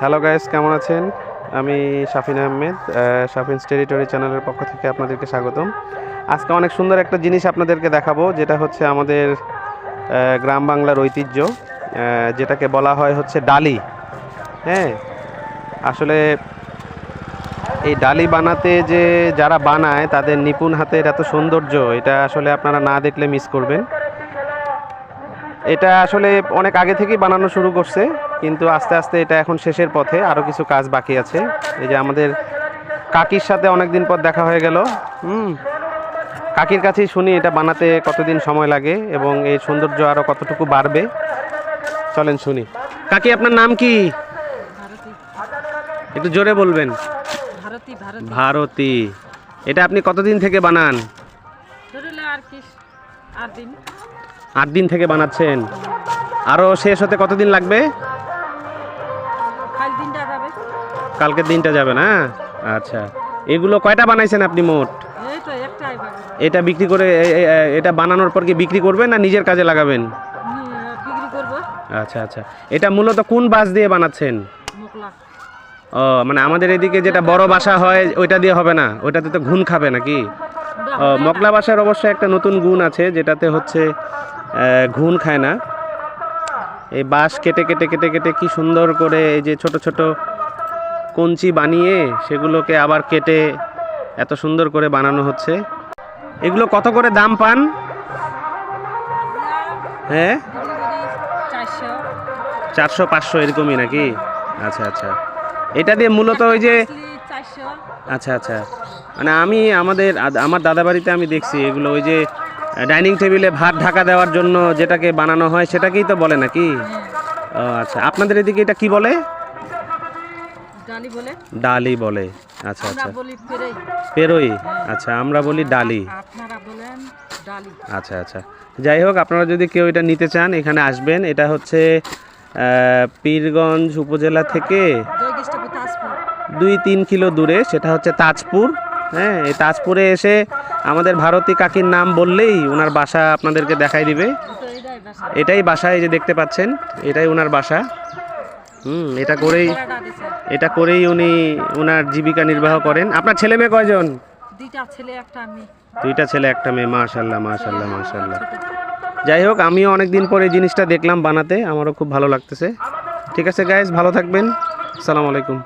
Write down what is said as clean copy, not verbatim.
Hello guys, কেমন আছেন? আমি শাফিন আহমেদ, শাফিনস টেরিটরি চ্যানেলের পক্ষ থেকে আপনাদেরকে স্বাগতম। আজকে অনেক সুন্দর একটা জিনিস আপনাদেরকে দেখাবো, যেটা হচ্ছে আমাদের গ্রাম বাংলার ঐতিহ্য, যেটাকে বলা হয় হচ্ছে ডালি। হ্যাঁ, আসলে এই ডালি বানাতে যে যারা বানায় তাদের নিপুণ হাতের এত সৌন্দর্য, এটা আসলে আপনারা না দেখলে মিস করবেন। এটা আসলে অনেক আগে থেকেই বানানো শুরু করছে, কিন্তু আস্তে আস্তে এটা এখন শেষের পথে, আরও কিছু কাজ বাকি আছে। এই যে আমাদের কাকির সাথে অনেক দিন পর দেখা হয়ে গেল। কাকির কাছেই শুনি এটা বানাতে কতদিন সময় লাগে এবং এই সৌন্দর্য আরও কতটুকু বাড়বে। চলেন শুনি। কাকি, আপনার নাম কি? একটু জোরে বলবেন। ভারতী। এটা আপনি কতদিন থেকে বানান? 8 দিন থেকে বানাচ্ছেন। আরও শেষ হতে কতদিন লাগবে? কালকের দিনটা যাবে না? আচ্ছা, এগুলো কয়টা বানাইছেন আপনি মোট? এটা বিক্রি করে, এটা বানানোর পর কি বিক্রি করবেন না নিজের কাজে লাগাবেন? আচ্ছা আচ্ছা, এটা মূলত কোন বাঁশ দিয়ে বানাচ্ছেন? ও, মানে আমাদের এদিকে যেটা বড় বাসা হয় ওইটা দিয়ে হবে না, ওইটাতে তো ঘুন খাবে নাকি? ও, মকলা বাসার অবশ্যই একটা নতুন গুণ আছে, যেটাতে হচ্ছে ঘুন খায় না। এই বাঁশ কেটে কেটে কেটে কেটে কি সুন্দর করে এই যে ছোট ছোট কঞ্চি বানিয়ে সেগুলোকে আবার কেটে এত সুন্দর করে বানানো হচ্ছে। এগুলো কত করে দাম পান? হ্যাঁ, 400-500 এরকমই নাকি? আচ্ছা আচ্ছা, এটা দিয়ে মূলত ওই যে, আচ্ছা আচ্ছা, মানে আমার দাদা বাড়িতে আমি দেখছি এগুলো ওই যে ডাইনিং টেবিলে ভাত ঢাকা দেওয়ার জন্য যেটাকে বানানো হয় সেটাকেই তো বলে নাকি? ও আচ্ছা, আপনাদের এদিকে এটা কি বলে? ডালি বলে। আচ্ছা আচ্ছা, পেরোই। আচ্ছা, আমরা বলি ডালি। আচ্ছা আচ্ছা, যাই হোক, আপনারা যদি কেউ এটা নিতে চান এখানে আসবেন। এটা হচ্ছে পীরগঞ্জ উপজেলা থেকে 2-3 কিলো দূরে, সেটা হচ্ছে তাজপুর। হ্যাঁ, এই তাজপুরে এসে আমাদের ভারতী কাকির নাম বললেই ওনার বাসা আপনাদেরকে দেখাই দিবে। এটাই বাসা, এই যে দেখতে পাচ্ছেন, এটাই ওনার বাসা। এটা করেই উনি ওনার জীবিকা নির্বাহ করেন। আপনার ছেলে মেয়ে কয়জন? 2টা ছেলে একটা মেয়ে। মাশাআল্লাহ মাশাআল্লাহ মাশাআল্লাহ। যাই হোক, আমিও অনেক দিন পরে এই জিনিসটা দেখলাম বানাতে, আমারও খুব ভালো লাগতেছে। ঠিক আছে গাইস, ভালো থাকবেন। আসসালামু আলাইকুম।